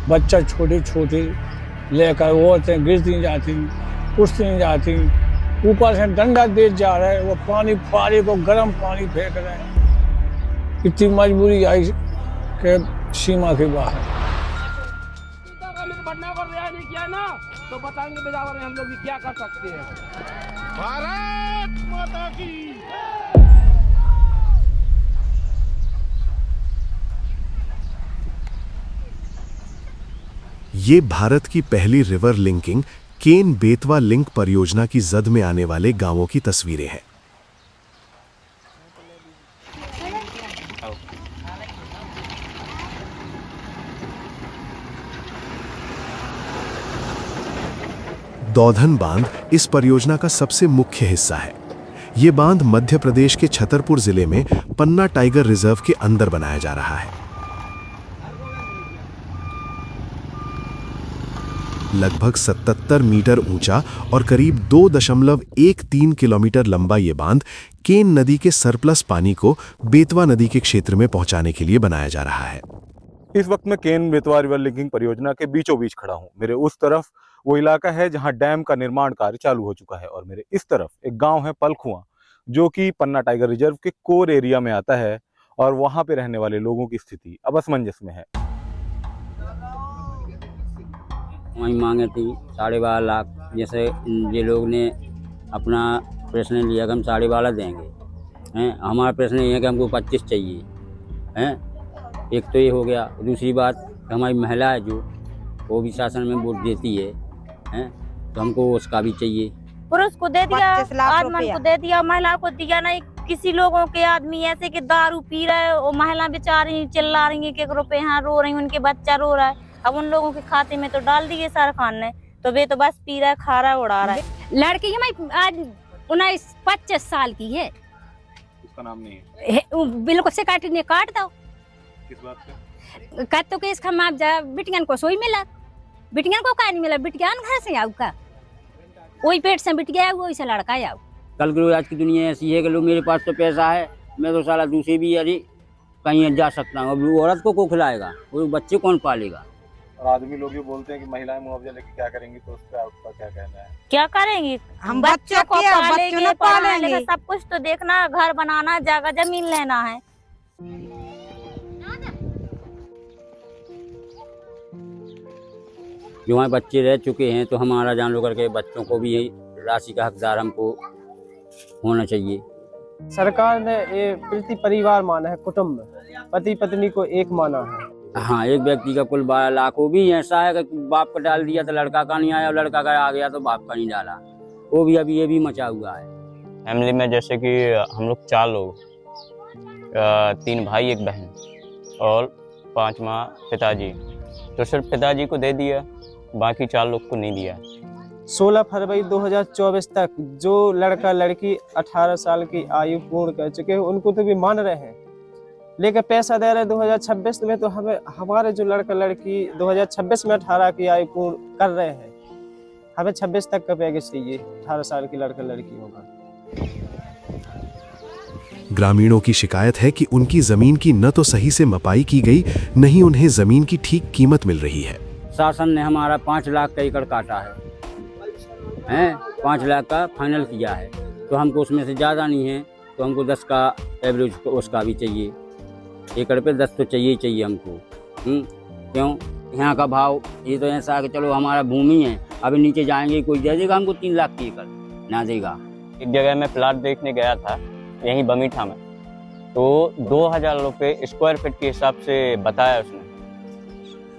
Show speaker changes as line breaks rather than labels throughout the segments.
बच्चा छोटे छोटे लेकर औरतें गिरती जाती, उठती जाती, ऊपर से डंडा दे जा रहा है, वो पानी फारे को गर्म पानी फेंक रहे हैं। इतनी मजबूरी आई कि सीमा के बाहर।
बढ़ना को रिहा नहीं किया ना तो बताएंगे बेजावर में हम लोग भी क्या कर सकते हैं। भारत माता की।
ये भारत की पहली river linking Ken Betwa link परियोजना की जद में आने वाले गांवों की तस्वीरें हैं। दौधन बांध इस परियोजना का सबसे मुख्य हिस्सा है। ये बांध मध्य प्रदेश के छतरपुर जिले में पन्ना टाइगर रिजर्व के अंदर बनाया जा रहा है। लगभग 77 मीटर ऊंचा और करीब 2.13 किलोमीटर लंबा ये बांध केन नदी के सरप्लस पानी को बेतवा नदी के क्षेत्र में पहुंचाने के लिए बनाया जा रहा है।
इस वक्त मैं केन बेतवा रिवर लिंकिंग परियोजना के बीचों बीच खड़ा हूं। मेरे उस तरफ वो इलाका है जहां डैम का निर्माण कार्य चालू हो चुका है और मेरे इस तरफ एक गांव है पलखुआ, जो कि पन्ना टाइगर रिजर्व के कोर एरिया में आता है और वहां पे रहने वाले लोगों की स्थिति अब असमंजस में है।
वहीं मांगे थी 12.5 लाख, जैसे ये लोग ने अपना प्रश्न लिया कि हम 12.5 देंगे हैं। हमारा प्रश्न ये है कि हमको 25 चाहिए हैं। एक तो ये हो गया। दूसरी बात, हमारी महिला है जो वो भी शासन में वोट देती है हैं, तो हमको उसका भी चाहिए।
पुरुष को दे दिया, आदमी को दे दिया, महिला को दिया नहीं। किसी लोगों के आदमी ऐसे कि दारू पी रहे और महिला बेचारी चिल्ला रही है कि रुपए यहाँ रो रही, उनके बच्चा रो रहा है। अब उन लोगों के खाते में तो डाल दिए सरकार ने, तो वे तो बस पी रहा है, खा रहा है, उड़ा रहा है।
लड़की हमारी आज 19-25 साल की है।
उसका नाम नहीं है।
बिल्कुल से काट दो।
किस बात पे?
कहते तो इसका मुआवजा बिटियान को सोई मिला, बिटियान को का नहीं मिला। बिटियान घर से आऊ का, वही पेट से बिट गया, वही से लड़का आऊ।
कल के आज की दुनिया ऐसी है कि लोग मेरे पास तो पैसा है, मैं तो साला दूसरे भी अरे कहीं जा सकता हूँ। अब औरत को खिलाएगा, वो बच्चे कौन पालेगा?
और आदमी लोग ये बोलते हैं कि महिलाएं मुआवजा लेके क्या करेंगी, तो उस पर आपका क्या कहना है?
क्या करेंगी? हम बच्चों को पालेंगे, पालेंगे, सब कुछ तो देखना, घर बनाना, जगह जमीन लेना है।
जो हमारे बच्चे रह चुके हैं तो हमारा जान लो करके बच्चों को भी राशि का हकदार हमको होना चाहिए।
सरकार ने ये प्रति परिवार माना है, कुटुंब, पति पत्नी को एक माना है।
हाँ, एक व्यक्ति का कुल 12 लाख। वो भी ऐसा है कि बाप का डाल दिया तो लड़का का नहीं आया, और लड़का का आ गया तो बाप का नहीं डाला। वो भी अभी ये भी मचा हुआ है।
फैमिली में जैसे कि हम लोग 4 लोग, 3 भाई 1 बहन और 5वां पिताजी, तो सिर्फ पिताजी को दे दिया, बाकी 4 लोग को नहीं दिया।
16 फरवरी 2024 तक जो लड़का लड़की 18 साल की आयु पूर्ण कर चुके हैं उनको तो भी मान रहे हैं, लेकिन पैसा दे रहे 2026 में। तो हमें हमारे जो लड़का लड़की 2026 में 18 की आयु पूर्ण कर रहे हैं, हमें 26 तक का पैकेज चाहिए। 18 साल की लड़का लड़की होगा।
ग्रामीणों की शिकायत है कि उनकी जमीन की न तो सही से मपाई की गई, न ही उन्हें जमीन की ठीक कीमत मिल रही है।
शासन ने हमारा 5 लाख का एकड़ काटा है, 5 लाख का फाइनल किया है, तो हमको उसमें से ज़्यादा नहीं है, तो हमको 10 का एवरेज उसका भी चाहिए। एकड़ पे 10 तो चाहिए हमको। क्यों? यहाँ का भाव ये तो ऐसा है कि चलो हमारा भूमि है, अभी नीचे जाएंगे कोई दे देगा हमको 3 लाख की एकड़, ना देगा।
एक जगह मैं प्लाट देखने गया था यहीं बमीठा में, तो 2000 रुपये स्क्वायर फीट के हिसाब से बताया उसने,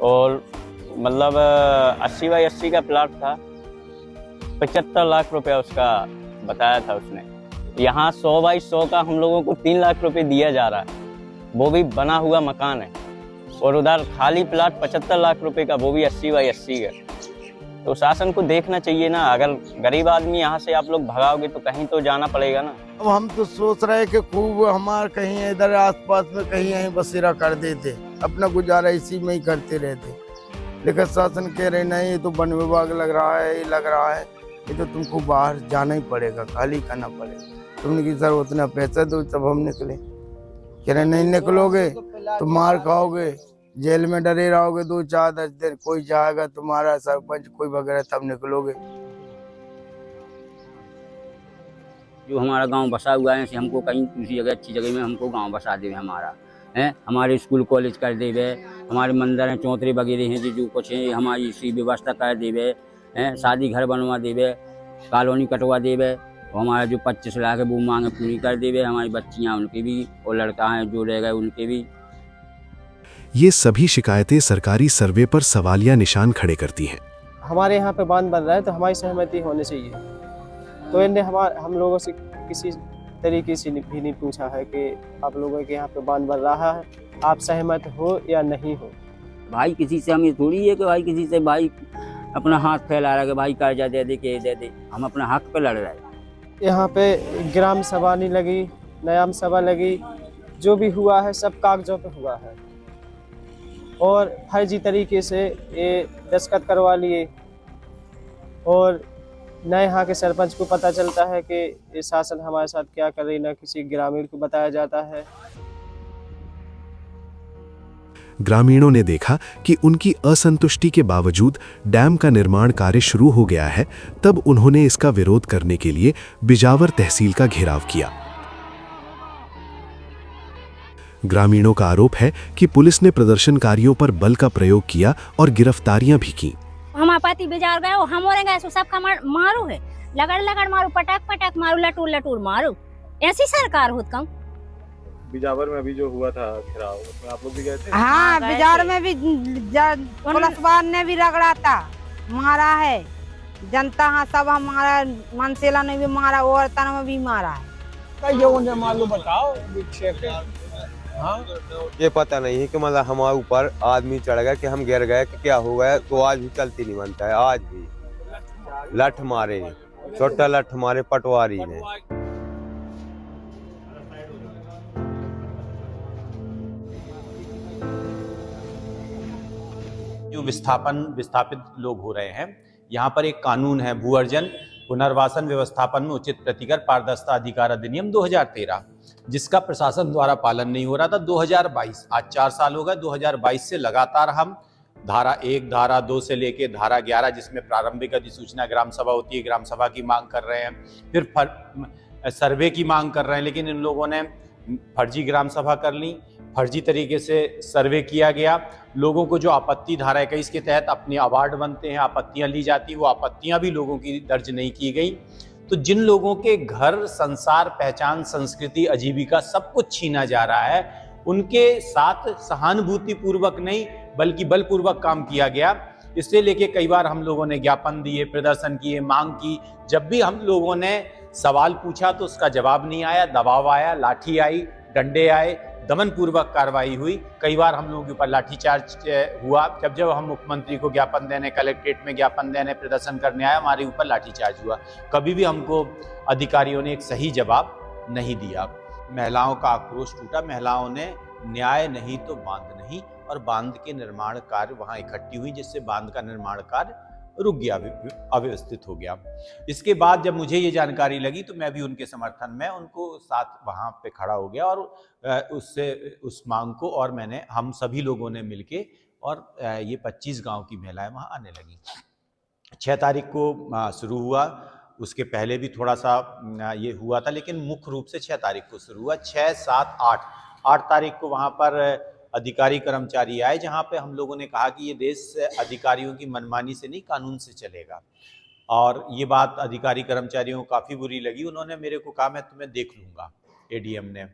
और मतलब 80 बाई 80 का प्लाट था, 75 लाख रुपया उसका बताया था उसने। यहाँ 100 बाई 100 का हम लोगों को 3 लाख रुपए दिया जा रहा है, वो भी बना हुआ मकान है, और उधर खाली प्लाट 75 लाख रुपए का, वो भी 80 बाई 80 का। तो शासन को देखना चाहिए ना, अगर गरीब आदमी यहाँ से आप लोग भगाओगे तो कहीं तो जाना पड़ेगा ना।
अब हम तो सोच रहे कि खूब हमारे कहीं इधर आसपास में कहीं यहीं बसेरा कर देते, अपना गुजारा इसी में ही करते रहते, लेकिन शासन कह रहे नहीं, ये तो वन विभाग लग रहा है, ये लग रहा है, ये तो तुमको बाहर जाना ही पड़ेगा, खाली करना पड़ेगा। तुमने कि सर उतना पैसा दो तब हम निकले। कह रहे नहीं निकलोगे तो मार खाओगे, जेल में डरे रहोगे 2 4 10 दिन, कोई जाएगा तुम्हारा सरपंच कोई वगैरह तब निकलोगे।
जो हमारा गांव बसा हुआ है, हमको कहीं दूसरी जगह अच्छी जगह में हमको गांव बसा देवे हमारा हैं, हमारे स्कूल कॉलेज कर देवे, हमारे मंदिर हैं चौतरे वगैरह हैं जो कुछ है हमारी इसी व्यवस्था कर देवे हैं, शादी घर बनवा देवे, कॉलोनी कटवा देवे, और हमारा जो 25 लाख है वो मांगे पूरी कर देवे, हमारी बच्चियाँ उनकी भी और लड़का हैं जो रह गए उनके भी।
ये सभी शिकायतें सरकारी सर्वे पर सवालिया निशान खड़े करती हैं।
हमारे यहाँ पे बांध बन रहा है तो हमारी सहमति होनी चाहिए। तो इन्हें हम लोगों से किसी तरीके से भी नहीं पूछा है कि आप लोगों के यहाँ पे बांध बन रहा है, आप सहमत हो या नहीं हो।
भाई किसी से हमें थोड़ी है कि भाई किसी से भाई अपना हाथ फैला रहा है कि भाई कर्जा दे दे के दे दे, हम अपना हक पे लड़ रहे हैं।
यहाँ पे ग्राम सभा नहीं लगी, न्याम सभा लगी, जो भी हुआ है सब कागजों पे हुआ है और फर्जी तरीके से ये दस्तखत करवा लिए और न यहाँ के सरपंच को पता चलता है कि ये शासन हमारे साथ क्या कर रही, न किसी ग्रामीण को बताया जाता है।
ग्रामीणों ने देखा कि उनकी असंतुष्टि के बावजूद डैम का निर्माण कार्य शुरू हो गया है, तब उन्होंने इसका विरोध करने के लिए बिजावर तहसील का घेराव किया। ग्रामीणों का आरोप है कि पुलिस ने प्रदर्शनकारियों पर बल का प्रयोग किया और गिरफ्तारियां भी की।
हमारे पति बाजार गए, हम और गए सो सबका मारो है, लगड़ लगड़ मारो, पटाक पटाक मारो, लटूर लटूर मारो, ऐसी सरकार होत कहूं।
बिजावर में अभी जो हुआ था घेराव, उसमें आप लोग भी गए थे?
हाँ, बिजार में भी पुलिसवान ने भी रगड़ा था, मारा है जनता। हाँ, सब हमारा मनसेला ने भी मारा, औरतों में भी मारा है।
ये मालूम बताओ। हाँ?
ये पता नहीं है कि मतलब हमारे ऊपर आदमी चढ़ गया कि हम गिर गए कि क्या हो गया, तो आज भी चलती नहीं बनता है। आज भी लठ मारे, छोटा लठ मारे पटवारी ने।
जो विस्थापित लोग हो रहे हैं, यहाँ पर एक कानून है भू अर्जन पुनर्वासन व्यवस्थापन में उचित प्रतिकर पारदर्शिता अधिकार अधिनियम 2013, जिसका प्रशासन द्वारा पालन नहीं हो रहा था। 2022 आज 4 साल हो गए, 2022 से लगातार हम धारा 1 धारा 2 से लेके धारा 11 जिसमें प्रारंभिक अधिसूचना ग्राम सभा होती है, ग्राम सभा की मांग कर रहे हैं, फिर सर्वे की मांग कर रहे हैं, लेकिन इन लोगों ने फर्जी ग्राम सभा कर ली, फर्जी तरीके से सर्वे किया गया। लोगों को जो आपत्ति धारा 21 के तहत अपने अवार्ड बनते हैं, आपत्तियां ली जाती, वो आपत्तियां भी लोगों की दर्ज नहीं की गई। तो जिन लोगों के घर, संसार, पहचान, संस्कृति, आजीविका सब कुछ छीना जा रहा है, उनके साथ सहानुभूति पूर्वक नहीं बल्कि बलपूर्वक काम किया गया। इससे लेके कई बार हम लोगों ने ज्ञापन दिए, प्रदर्शन किए, मांग की। जब भी हम लोगों ने सवाल पूछा तो उसका जवाब नहीं आया, दबाव आया, लाठी आई, डंडे आए, दमन पूर्वक कार्रवाई हुई। कई बार हम लोगों के ऊपर लाठीचार्ज हुआ। जब हम मुख्यमंत्री को ज्ञापन देने, कलेक्ट्रेट में ज्ञापन देने, प्रदर्शन करने आए, हमारे ऊपर लाठीचार्ज हुआ। कभी भी हमको अधिकारियों ने एक सही जवाब नहीं दिया। महिलाओं का आक्रोश टूटा, महिलाओं ने न्याय नहीं तो बांध नहीं, और बांध के निर्माण कार्य वहां इकट्ठी हुई, जिससे बांध का निर्माण कार्य रुक गया, अव्यवस्थित हो गया। इसके बाद जब मुझे ये जानकारी लगी तो मैं भी उनके समर्थन में उनको साथ वहाँ पे खड़ा हो गया और उस मांग को, और हम सभी लोगों ने मिलके और ये 25 गांव की महिलाएं वहाँ आने लगी। 6 तारीख को शुरू हुआ, उसके पहले भी थोड़ा सा ये हुआ था, लेकिन मुख्य रूप से 6 तारीख को शुरू हुआ। 6, 7, 8 तारीख को वहाँ पर अधिकारी कर्मचारी आए, जहाँ पे हम लोगों ने कहा कि ये देश अधिकारियों की मनमानी से नहीं, कानून से चलेगा। और ये बात अधिकारी कर्मचारियों को काफ़ी बुरी लगी। उन्होंने मेरे को कहा मैं तुम्हें देख लूँगा, एडीएम ने।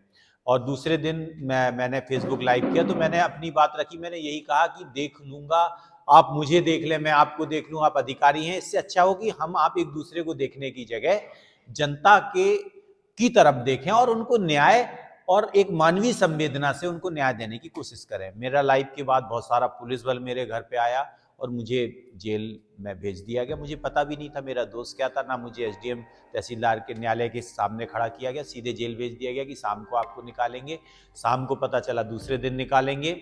और दूसरे दिन मैंने फेसबुक लाइव किया तो मैंने अपनी बात रखी। मैंने यही कहा कि देख लूँगा, आप मुझे देख लें, मैं आपको देख लूँ, आप अधिकारी हैं। इससे अच्छा हो कि आप एक दूसरे को देखने की जगह जनता की तरफ देखें और उनको न्याय और एक मानवीय संवेदना से उनको न्याय देने की कोशिश करें। मेरा लाइव के बाद बहुत सारा पुलिस बल मेरे घर पे आया और मुझे जेल में भेज दिया गया। मुझे पता भी नहीं था मेरा दोस्त क्या था, ना मुझे एसडीएम तहसीलदार के न्यायालय के सामने खड़ा किया गया, सीधे जेल भेज दिया गया कि शाम को आपको निकालेंगे। शाम को पता चला दूसरे दिन निकालेंगे।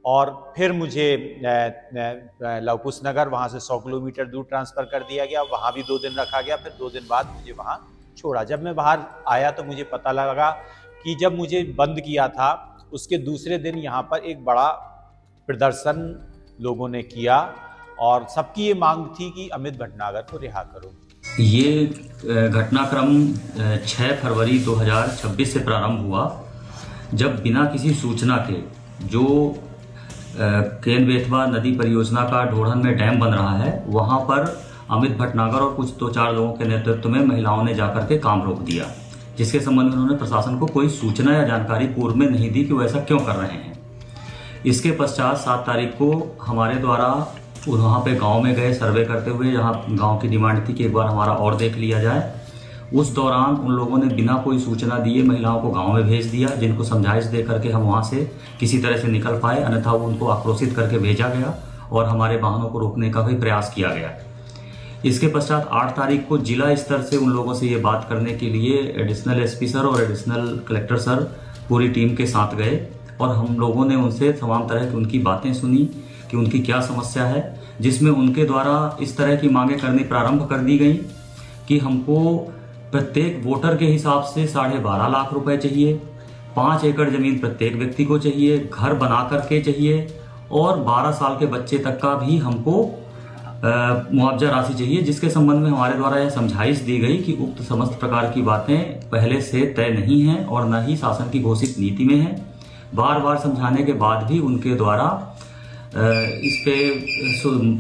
और फिर मुझे लवकुश नगर, वहाँ से 100 किलोमीटर दूर ट्रांसफ़र कर दिया गया, वहाँ भी 2 दिन रखा गया। फिर 2 दिन बाद मुझे वहाँ छोड़ा। जब मैं बाहर आया तो मुझे पता लगा कि जब मुझे बंद किया था उसके दूसरे दिन यहाँ पर एक बड़ा प्रदर्शन लोगों ने किया और सबकी ये मांग थी कि अमित भटनागर को रिहा करो।
ये घटनाक्रम 6 फरवरी 2026 से प्रारंभ हुआ, जब बिना किसी सूचना के जो केन बेतवा नदी परियोजना का ढोढ़न में डैम बन रहा है, वहाँ पर अमित भटनागर और कुछ 2-4 लोगों के नेतृत्व में महिलाओं ने जाकर के काम रोक दिया, जिसके संबंध में उन्होंने प्रशासन को कोई सूचना या जानकारी पूर्व में नहीं दी कि वो ऐसा क्यों कर रहे हैं। इसके पश्चात 7 तारीख को हमारे द्वारा वहाँ पे गांव में गए सर्वे करते हुए, जहाँ गांव की डिमांड थी कि एक बार हमारा और देख लिया जाए। उस दौरान उन लोगों ने बिना कोई सूचना दिए महिलाओं को गांव में भेज दिया, जिनको समझाइश दे करके हम वहाँ से किसी तरह से निकल पाए, अन्यथा वो उनको आक्रोशित करके भेजा गया और हमारे वाहनों को रोकने का भी प्रयास किया गया। इसके पश्चात 8 तारीख को जिला स्तर से उन लोगों से ये बात करने के लिए एडिशनल एसपी सर और एडिशनल कलेक्टर सर पूरी टीम के साथ गए और हम लोगों ने उनसे तमाम तरह की उनकी बातें सुनी कि उनकी क्या समस्या है, जिसमें उनके द्वारा इस तरह की मांगें करनी प्रारंभ कर दी गई कि हमको प्रत्येक वोटर के हिसाब से 12.5 लाख रुपए चाहिए, 5 एकड़ ज़मीन प्रत्येक व्यक्ति को चाहिए, घर बना करके चाहिए और 12 साल के बच्चे तक का भी हमको मुआवजा राशि चाहिए, जिसके संबंध में हमारे द्वारा यह समझाइश दी गई कि उक्त समस्त प्रकार की बातें पहले से तय नहीं हैं और न ही शासन की घोषित नीति में है। बार बार समझाने के बाद भी उनके द्वारा इस पे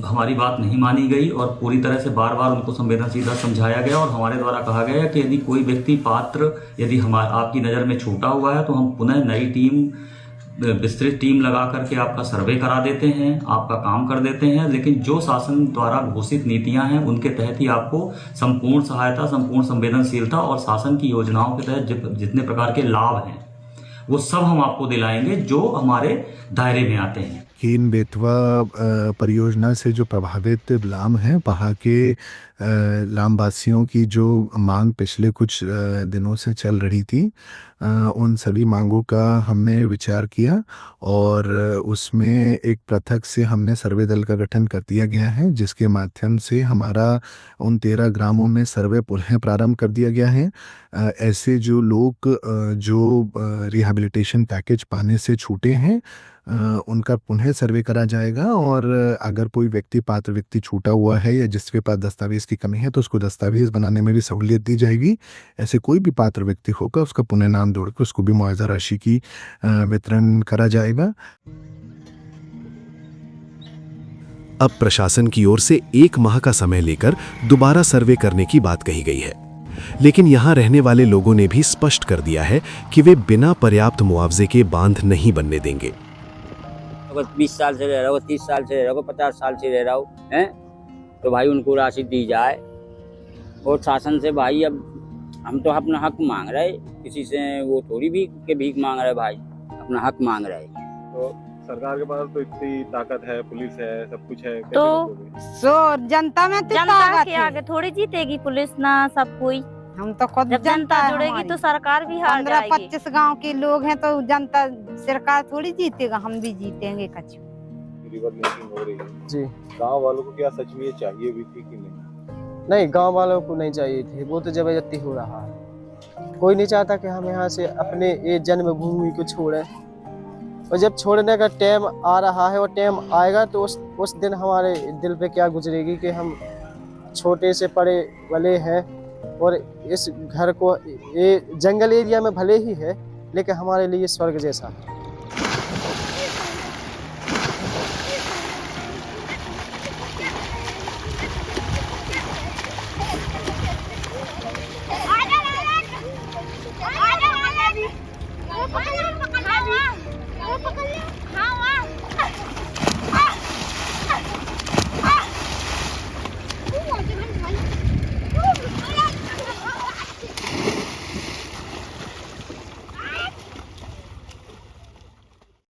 हमारी बात नहीं मानी गई और पूरी तरह से बार बार उनको संवेदनशीलता समझाया गया और हमारे द्वारा कहा गया कि यदि कोई व्यक्ति पात्र यदि आपकी नज़र में छूटा हुआ है तो हम पुनः नई टीम, विस्तृत टीम लगा करके आपका सर्वे करा देते हैं, आपका काम कर देते हैं, लेकिन जो शासन द्वारा घोषित नीतियां हैं उनके तहत ही आपको संपूर्ण सहायता, संपूर्ण संवेदनशीलता और शासन की योजनाओं के तहत जितने प्रकार के लाभ हैं वो सब हम आपको दिलाएंगे जो हमारे दायरे में आते हैं।
केन बेतवा परियोजना से जो प्रभावित लाम हैं, वहाँ के लामवासियों की जो मांग पिछले कुछ दिनों से चल रही थी, उन सभी मांगों का हमने विचार किया और उसमें एक पृथक से हमने सर्वे दल का गठन कर दिया गया है, जिसके माध्यम से हमारा उन 13 ग्रामों में सर्वे पुनः प्रारंभ कर दिया गया है। ऐसे जो लोग जो रिहैबिलिटेशन पैकेज पाने से छूटे हैं उनका पुनः सर्वे करा जाएगा और अगर कोई व्यक्ति पात्र व्यक्ति छूटा हुआ है या जिसके पास दस्तावेज की कमी है तो उसको दस्तावेज बनाने में भी सहूलियत दी जाएगी। ऐसे कोई भी पात्र व्यक्ति होगा उसका पुनः नाम जोड़कर उसको भी मुआवजा राशि की वितरण करा जाएगा। अब प्रशासन की ओर से 1 माह का समय लेकर दोबारा सर्वे करने की बात कही गई है, लेकिन यहाँ रहने वाले लोगों ने भी स्पष्ट कर दिया है कि वे बिना पर्याप्त मुआवजे के बांध नहीं बनने देंगे।
अगर 20 साल से रह रहा हो, 30 साल से रह रहा हो, 50 साल से रह रहा हो हैं तो भाई उनको राशि दी जाए। और शासन से भाई अब हम तो अपना हक मांग रहे, किसी से वो थोड़ी भी के भीख मांग रहे भाई, अपना हक मांग रहे।
तो सरकार के पास तो इतनी ताकत है, पुलिस है, सब कुछ है,
तो जनता में तो
जनता के आगे थोड़ी जीतेगी पुलिस ना सब कोई।
हम तो खुद
जब जनता जुड़ेगी तो सरकार भी हार जाएगी।
15-25 गांव के लोग हैं तो जनता सरकार थोड़ी जीतेगा, हम भी जीतेंगे कछु।
रिवर लिंकिंग हो रही है
जी,
गांव वालों को क्या सच में ये चाहिए भी थी कि नहीं?
नहीं, गांव वालों को नहीं चाहिए थी, वो तो जबरदस्ती हो रहा है। कोई नहीं चाहता कि हम यहाँ से अपने ये जन्मभूमि को छोड़ें, और जब छोड़ने का टाइम आ रहा है और टाइम आएगा तो उस दिन हमारे दिल पे क्या गुजरेगी कि हम छोटे से पड़े वाले हैं और इस घर को ये जंगल एरिया में भले ही है लेकिन हमारे लिए स्वर्ग जैसा है।